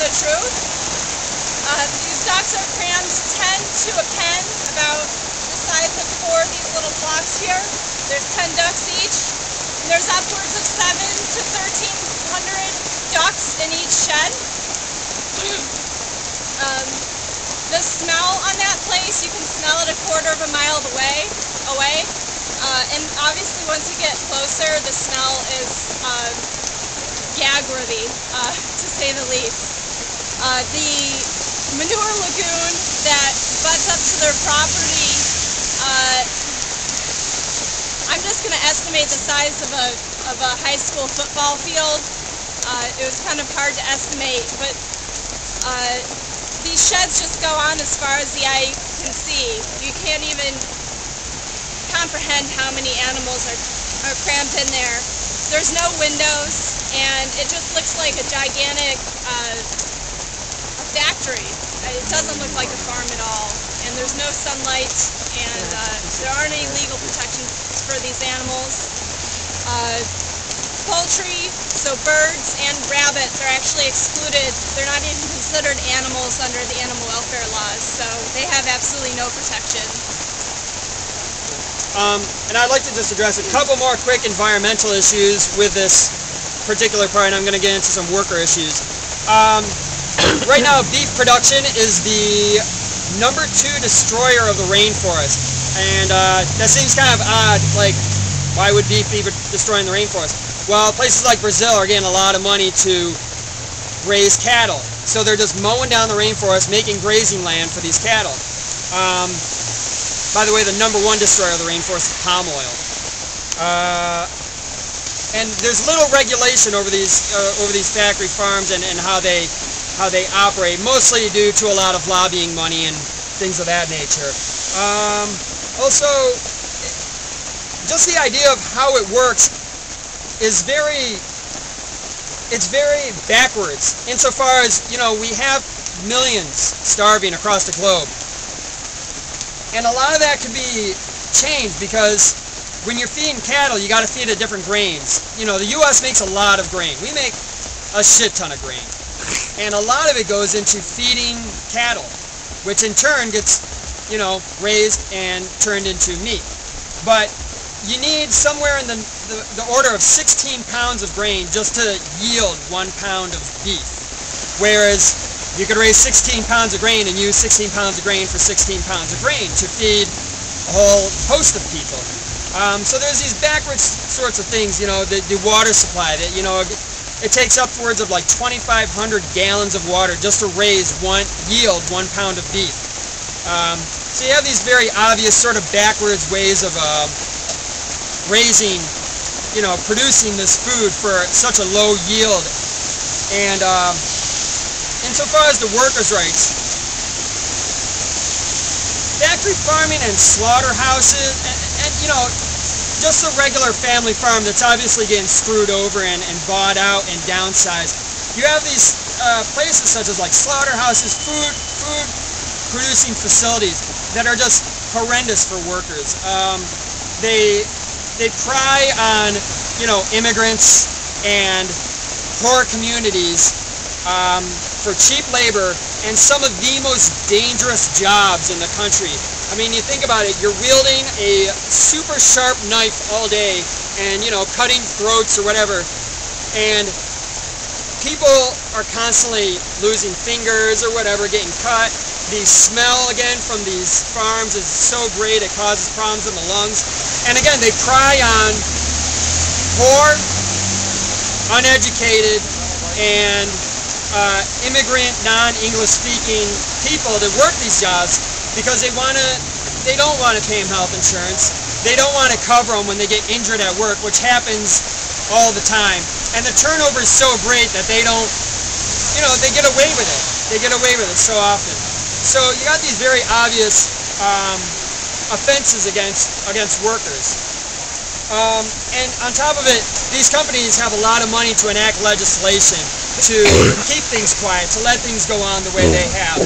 the truth. These ducks are crammed 10 to a pen, about the size of 4 of these little blocks here. There's 10 ducks each. And there's upwards of 7 to 1,300 ducks in each shed. The smell on that place, you can smell it a quarter of a mile away. And obviously once you get closer, the smell is gag-worthy, to say the least. The manure lagoon that butts up to their property, I'm just going to estimate the size of a high school football field. It was kind of hard to estimate, but these sheds just go on as far as the eye can see. You can't even comprehend how many animals are crammed in there. There's no windows, and it just looks like a gigantic factory. It doesn't look like a farm at all, and there's no sunlight, and there aren't any legal protections for these animals. Poultry, so birds and rabbits are actually excluded. They're not even considered animals under the animal welfare laws, so they have absolutely no protection. And I'd like to just address a couple more quick environmental issues with this particular part, and I'm going to get into some worker issues. Right now, beef production is the #2 destroyer of the rainforest, and that seems kind of odd. Like, why would beef be destroying the rainforest? Well, places like Brazil are getting a lot of money to raise cattle, so they're just mowing down the rainforest, making grazing land for these cattle. By the way, the #1 destroyer of the rainforest is palm oil. And there's little regulation over these factory farms and how they operate, mostly due to a lot of lobbying money and things of that nature. Also, just the idea of how it works is very backwards, insofar as, you know, we have millions starving across the globe. And a lot of that can be changed, because when you're feeding cattle, you got to feed it different grains. You know, the U.S. makes a lot of grain. We make a shit ton of grain. And a lot of it goes into feeding cattle, which in turn gets, you know, raised and turned into meat. But you need somewhere in the order of 16 pounds of grain just to yield 1 pound of beef. Whereas you could raise 16 pounds of grain and use 16 pounds of grain for 16 pounds of grain to feed a whole host of people. So there's these backwards sorts of things, you know, the water supply, that, you know, it takes upwards of like 2,500 gallons of water just to yield 1 pound of beef. So you have these very obvious sort of backwards ways of raising, you know, producing this food for such a low yield. And insofar as the workers' rights, factory farming and slaughterhouses, and you know, just a regular family farm that's obviously getting screwed over and bought out and downsized. You have these places such as like slaughterhouses, food producing facilities that are just horrendous for workers. They pry on, you know, immigrants and poor communities for cheap labor and some of the most dangerous jobs in the country. I mean, you think about it, you're wielding a super sharp knife all day and, you know, cutting throats or whatever, and people are constantly losing fingers or whatever, getting cut. The smell, again, from these farms is so great it causes problems in the lungs. And again, they pry on poor, uneducated, and immigrant, non-English speaking people that work these jobs because they don't want to pay them health insurance. They don't want to cover them when they get injured at work, which happens all the time. And the turnover is so great that they don't, you know, they get away with it. They get away with it so often. So you got these very obvious offenses against workers. And on top of it, these companies have a lot of money to enact legislation to keep things quiet, to let things go on the way they have.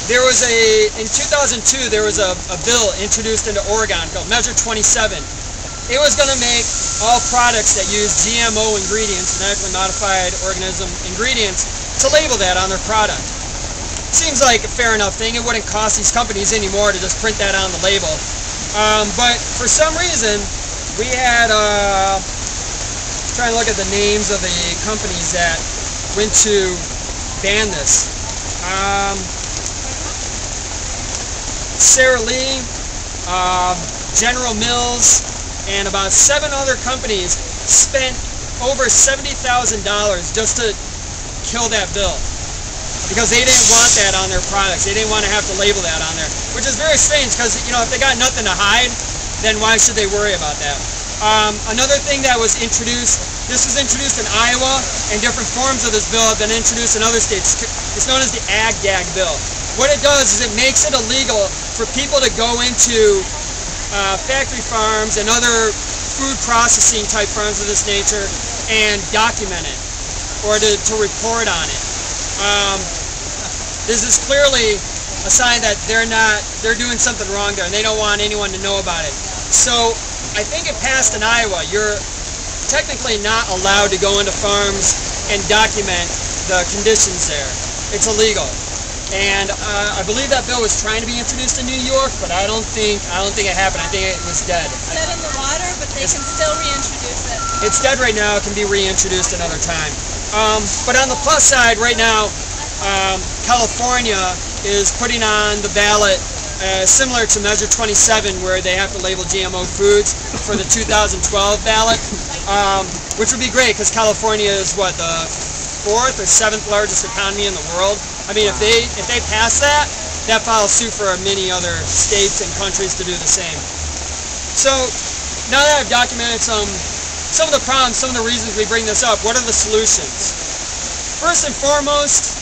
In 2002, there was a bill introduced into Oregon called Measure 27. It was going to make all products that use GMO ingredients, genetically modified organism ingredients, to label that on their product. Seems like a fair enough thing. It wouldn't cost these companies anymore to just print that on the label. But for some reason, we had, trying to look at the names of the companies that went to ban this. Sara Lee, General Mills, and about 7 other companies spent over $70,000 just to kill that bill, because they didn't want that on their products. They didn't want to have to label that on there, which is very strange, because if they got nothing to hide, then why should they worry about that? Another thing that was introduced, this was introduced in Iowa, and different forms of this bill have been introduced in other states. It's known as the Ag-Gag bill. What it does is it makes it illegal for people to go into factory farms and other food processing type farms of this nature and document it, or to report on it. This is clearly a sign that they're doing something wrong there, and they don't want anyone to know about it. So I think it passed in Iowa. You're technically not allowed to go into farms and document the conditions there. It's illegal. And I believe that bill was trying to be introduced in New York, but I don't think it happened. I think it was dead. It's dead in the water, but they can still reintroduce it. It's dead right now. It can be reintroduced another time. But on the plus side, right now, California is putting on the ballot similar to Measure 27, where they have to label GMO foods for the 2012 ballot, which would be great, because California is what, the 4th or 7th largest economy in the world. I mean, if they pass that, that follows suit for many other states and countries to do the same. So now that I've documented some of the problems, some of the reasons we bring this up, what are the solutions? First and foremost,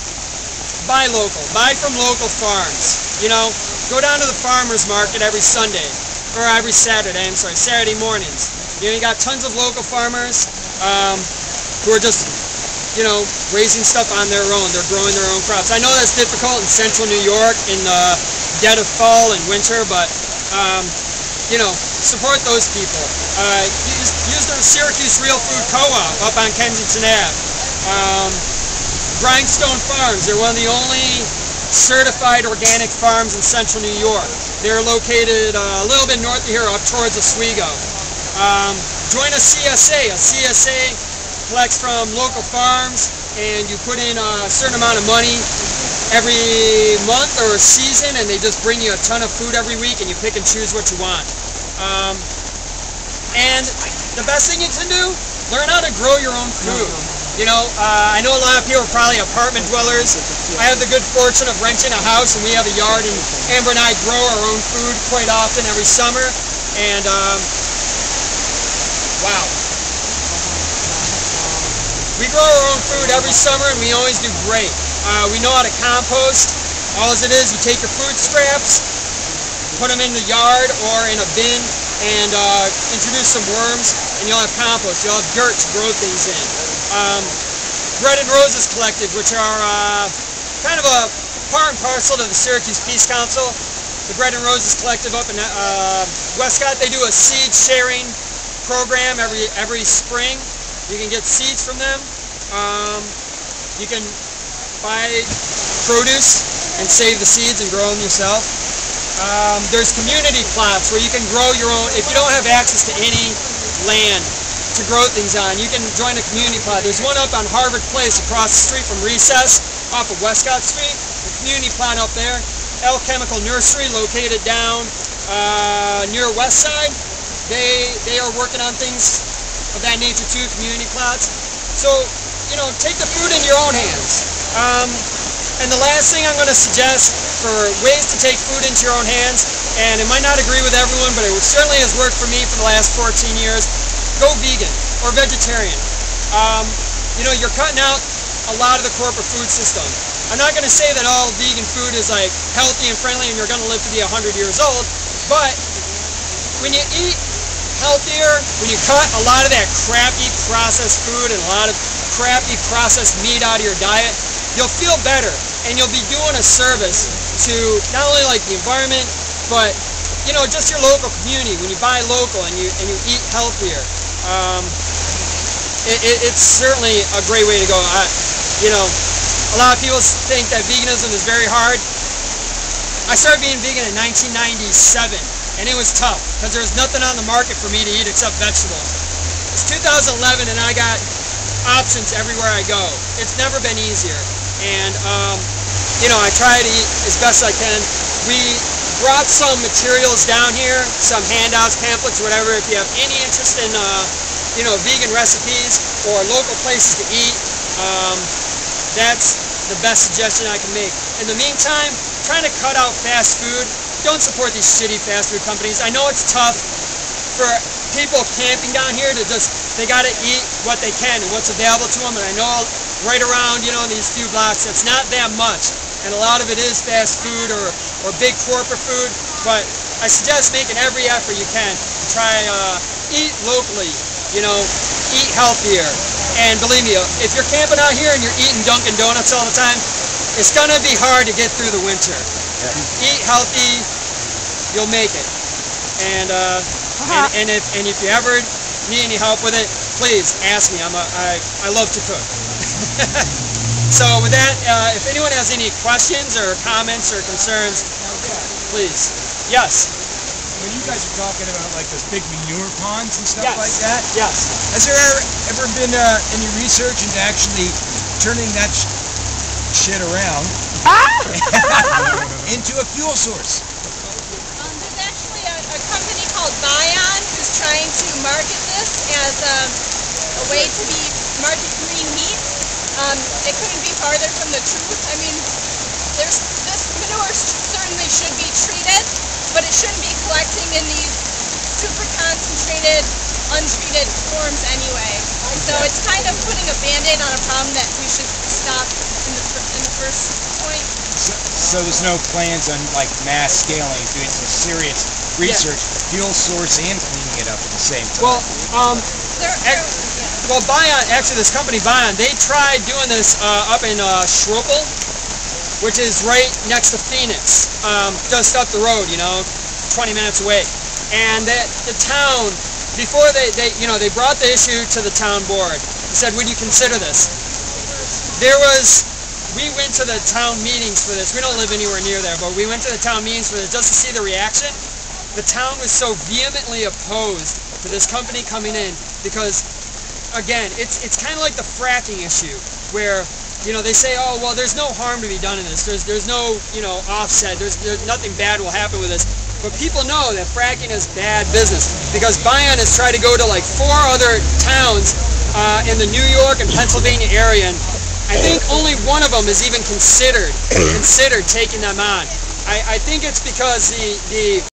buy local. Buy from local farms. Go down to the farmer's market every Sunday, or every Saturday, Saturday mornings. You got tons of local farmers who are just raising stuff on their own. They're growing their own crops. I know that's difficult in central New York in the dead of fall and winter, but support those people. Use the Syracuse Real Food Co-op up on Kensington Ave. Grindstone Farms, they're one of the only certified organic farms in central New York. They're located a little bit north of here, up towards Oswego. Join a CSA. A CSA collects from local farms, and you put in a certain amount of money every month or season, and they just bring you a ton of food every week, and you pick and choose what you want. And the best thing you can do, learn how to grow your own food. I know a lot of people are probably apartment dwellers. I have the good fortune of renting a house, and we have a yard, and Amber and I grow our own food quite often every summer, and wow. We grow our own food every summer, and we always do great. We know how to compost. All it is, you take your food scraps, put them in the yard or in a bin, and introduce some worms, and you'll have compost. You'll have dirt to grow things in. Bread and Roses Collective, which are kind of a part and parcel to the Syracuse Peace Council. The Bread and Roses Collective up in Westcott, they do a seed sharing program every spring. You can get seeds from them. You can buy produce and save the seeds and grow them yourself. There's community plots where you can grow your own. If you don't have access to any land to grow things on, you can join a community plot. There's one up on Harvard Place across the street from Recess off of Westcott Street. The community plot up there. Alchemical Nursery, located down near West Side. They are working on things of that nature too, community plots. So, take the food in your own hands. And the last thing I'm going to suggest for ways to take food into your own hands, and it might not agree with everyone, but it certainly has worked for me for the last 14 years, go vegan or vegetarian. You're cutting out a lot of the corporate food system. I'm not going to say that all vegan food is like healthy and friendly and you're going to live to be 100 years old, but when you eat healthier, when you cut a lot of that crappy processed food and a lot of crappy processed meat out of your diet, you'll feel better, and you'll be doing a service to not only like the environment, but just your local community. When you buy local and you eat healthier, it's certainly a great way to go. You know, a lot of people think that veganism is very hard. I started being vegan in 1997, and it was tough because there was nothing on the market for me to eat except vegetables. It's 2011, and I got options everywhere I go. It's never been easier, and you know, I try to eat as best I can. We brought some materials down here, some handouts, pamphlets, whatever. If you have any interest in you know, vegan recipes or local places to eat, that's the best suggestion I can make. In the meantime, trying to cut out fast food. Don't support these shitty fast food companies. I know it's tough for people camping down here to just, they got to eat what they can and what's available to them. And I know right around, you know, these few blocks, it's not that much. And a lot of it is fast food or big corporate food. But I suggest making every effort you can to try eat locally, you know, eat healthier. And believe me, if you're camping out here and you're eating Dunkin' Donuts all the time, it's going to be hard to get through the winter. Yeah. Eat healthy, you'll make it. And if you ever need any help with it, please ask me. I love to cook. So with that, if anyone has any questions or comments or concerns, please. Yes. When you guys are talking about like those big manure ponds and stuff like that, yes. Has there ever been any research into actually turning that shit around into a fuel source? There's actually a company called Bion who's trying to market this as a way to market green meat. It couldn't be farther from the truth. I mean, this manure certainly should be treated, but it shouldn't be collecting in these super concentrated, untreated forms anyway. So it's kind of putting a band-aid on a problem that we should stop in the first point. So there's no plans on like mass scaling, doing some serious research, fuel source and cleaning it up at the same time? Well, Bion, actually this company Bion, they tried doing this up in Schroepel, which is right next to Phoenix, just up the road, you know, 20 minutes away. And the town, before they brought the issue to the town board, they said, would you consider this? We went to the town meetings for this. We don't live anywhere near there, but we went to the town meetings for this just to see the reaction. The town was so vehemently opposed to this company coming in because, again, it's kind of like the fracking issue where, you know, they say, oh, well, there's no harm to be done in this. There's no, you know, offset. There's nothing bad will happen with this. But people know that fracking is bad business because Bion has tried to go to like 4 other towns in the New York and Pennsylvania area, and I think only one of them is even considered taking them on. I think it's because the